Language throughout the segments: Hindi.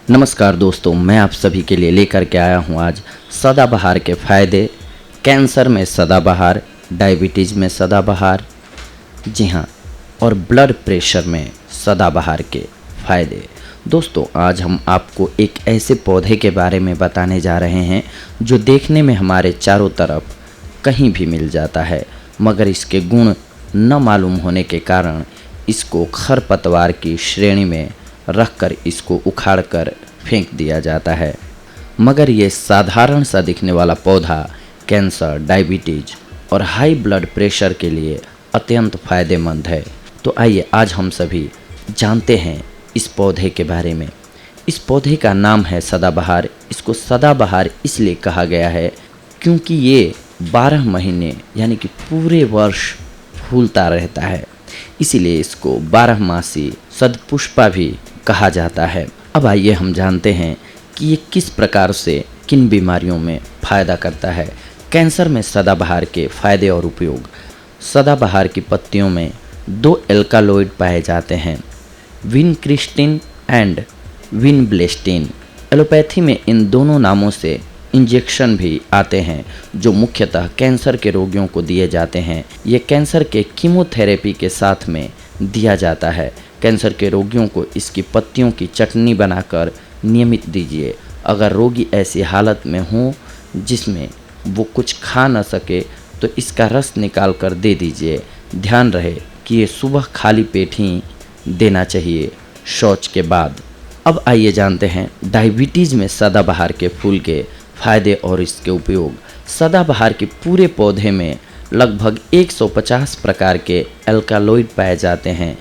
नमस्कार दोस्तों, मैं आप सभी के लिए लेकर के आया हूं आज सदाबहार के फ़ायदे। कैंसर में सदाबहार, डायबिटीज़ में सदाबहार, जी हाँ, और ब्लड प्रेशर में सदाबहार के फ़ायदे। दोस्तों, आज हम आपको एक ऐसे पौधे के बारे में बताने जा रहे हैं जो देखने में हमारे चारों तरफ कहीं भी मिल जाता है, मगर इसके गुण न मालूम होने के कारण इसको खरपतवार की श्रेणी में रखकर इसको उखाड़कर फेंक दिया जाता है। मगर ये साधारण सा दिखने वाला पौधा कैंसर, डायबिटीज और हाई ब्लड प्रेशर के लिए अत्यंत फ़ायदेमंद है। तो आइए आज हम सभी जानते हैं इस पौधे के बारे में। इस पौधे का नाम है सदाबहार। इसको सदाबहार इसलिए कहा गया है क्योंकि ये 12 महीने यानी कि पूरे वर्ष फूलता रहता है, इसीलिए इसको 12मासी सदपुष्पा भी कहा जाता है। अब आइए हम जानते हैं कि ये किस प्रकार से किन बीमारियों में फ़ायदा करता है। कैंसर में सदाबहार के फ़ायदे और उपयोग। सदाबहार की पत्तियों में 2 एल्कालॉइड पाए जाते हैं, विनक्रिस्टिन एंड विनब्लेस्टिन। एलोपैथी में इन दोनों नामों से इंजेक्शन भी आते हैं जो मुख्यतः कैंसर के रोगियों को दिए जाते हैं। ये कैंसर के कीमोथेरेपी के साथ में दिया जाता है। कैंसर के रोगियों को इसकी पत्तियों की चटनी बनाकर नियमित दीजिए। अगर रोगी ऐसी हालत में हो जिसमें वो कुछ खा न सके तो इसका रस निकाल कर दे दीजिए। ध्यान रहे कि ये सुबह खाली पेट ही देना चाहिए, शौच के बाद। अब आइए जानते हैं डायबिटीज़ में सदाबहार के फूल के फ़ायदे और इसके उपयोग। सदाबहार के पूरे पौधे में लगभग 150 प्रकार के एल्कालॉइड पाए जाते हैं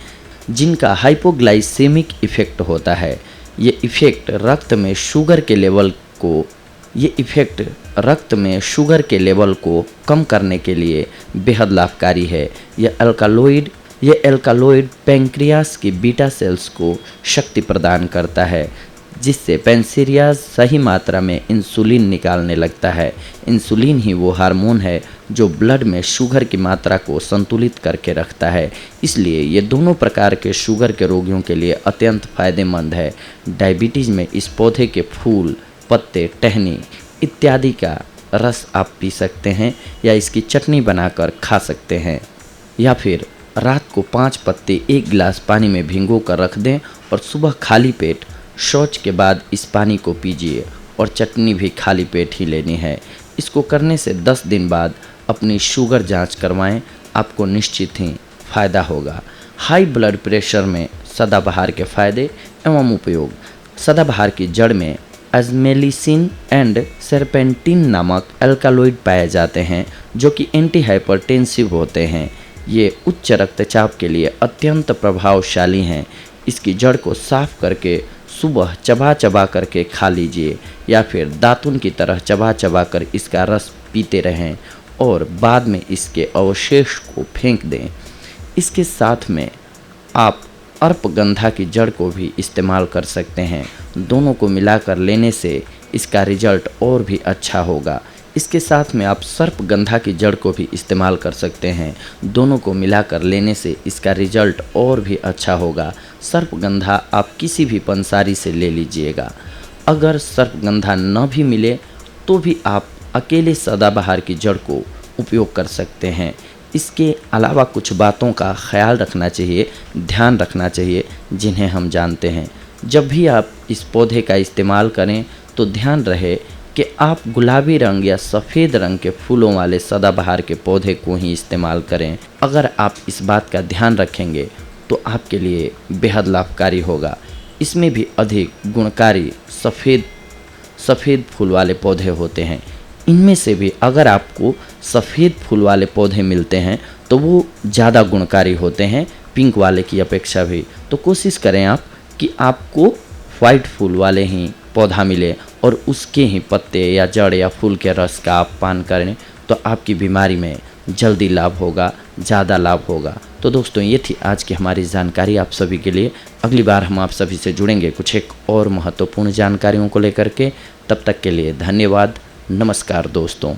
जिनका हाइपोग्लाइसेमिक इफ़ेक्ट होता है। ये इफ़ेक्ट रक्त में शुगर के लेवल को कम करने के लिए बेहद लाभकारी है। ये एल्कालॉइड पैंक्रियास की बीटा सेल्स को शक्ति प्रदान करता है जिससे पैंक्रियास सही मात्रा में इंसुलिन निकालने लगता है। इंसुलिन ही वो हार्मोन है जो ब्लड में शुगर की मात्रा को संतुलित करके रखता है, इसलिए ये दोनों प्रकार के शुगर के रोगियों के लिए अत्यंत फ़ायदेमंद है। डायबिटीज़ में इस पौधे के फूल, पत्ते, टहनी इत्यादि का रस आप पी सकते हैं या इसकी चटनी बनाकर खा सकते हैं, या फिर रात को 5 पत्ते 1 गिलास पानी में भिगो कर रख दें और सुबह खाली पेट शौच के बाद इस पानी को पीजिए और चटनी भी खाली पेट ही लेनी है। इसको करने से 10 दिन बाद अपनी शुगर जांच करवाएं, आपको निश्चित ही फ़ायदा होगा। हाई ब्लड प्रेशर में सदाबहार के फ़ायदे एवं उपयोग। सदाबहार की जड़ में अजमेलिसिन एंड सेरपेंटिन नामक एल्कालॉइड पाए जाते हैं जो कि एंटी हाइपरटेंसिव होते हैं। ये उच्च रक्तचाप के लिए अत्यंत प्रभावशाली हैं। इसकी जड़ को साफ करके सुबह चबा चबा करके खा लीजिए या फिर दातुन की तरह चबा चबा कर इसका रस पीते रहें और बाद में इसके अवशेष को फेंक दें। इसके साथ में आप अर्पगंधा की जड़ को भी इस्तेमाल कर सकते हैं। दोनों को मिलाकर लेने से इसका रिजल्ट और भी अच्छा होगा। इसके साथ में आप सर्पगंधा की जड़ को भी इस्तेमाल कर सकते हैं। दोनों को मिलाकर लेने से इसका रिजल्ट और भी अच्छा होगा। सर्पगंधा आप किसी भी पंसारी से ले लीजिएगा। अगर सर्पगंधा न भी मिले तो भी आप अकेले सदाबहार की जड़ को उपयोग कर सकते हैं। इसके अलावा कुछ बातों का ख्याल रखना चाहिए, ध्यान रखना चाहिए, जिन्हें हम जानते हैं। जब भी आप इस पौधे का इस्तेमाल करें तो ध्यान रहे कि आप गुलाबी रंग या सफ़ेद रंग के फूलों वाले सदाबहार के पौधे को ही इस्तेमाल करें। अगर आप इस बात का ध्यान रखेंगे तो आपके लिए बेहद लाभकारी होगा। इसमें भी अधिक गुणकारी सफ़ेद फूल वाले पौधे होते हैं। इनमें से भी अगर आपको सफ़ेद फूल वाले पौधे मिलते हैं तो वो ज़्यादा गुणकारी होते हैं पिंक वाले की अपेक्षा भी। तो कोशिश करें आप कि आपको वाइट फूल वाले ही पौधा मिले और उसके ही पत्ते या जड़ या फूल के रस का आप पान करें तो आपकी बीमारी में जल्दी लाभ होगा, ज़्यादा लाभ होगा। तो दोस्तों, ये थी आज की हमारी जानकारी आप सभी के लिए। अगली बार हम आप सभी से जुड़ेंगे कुछ एक और महत्वपूर्ण जानकारियों को लेकर के। तब तक के लिए धन्यवाद। नमस्कार दोस्तों।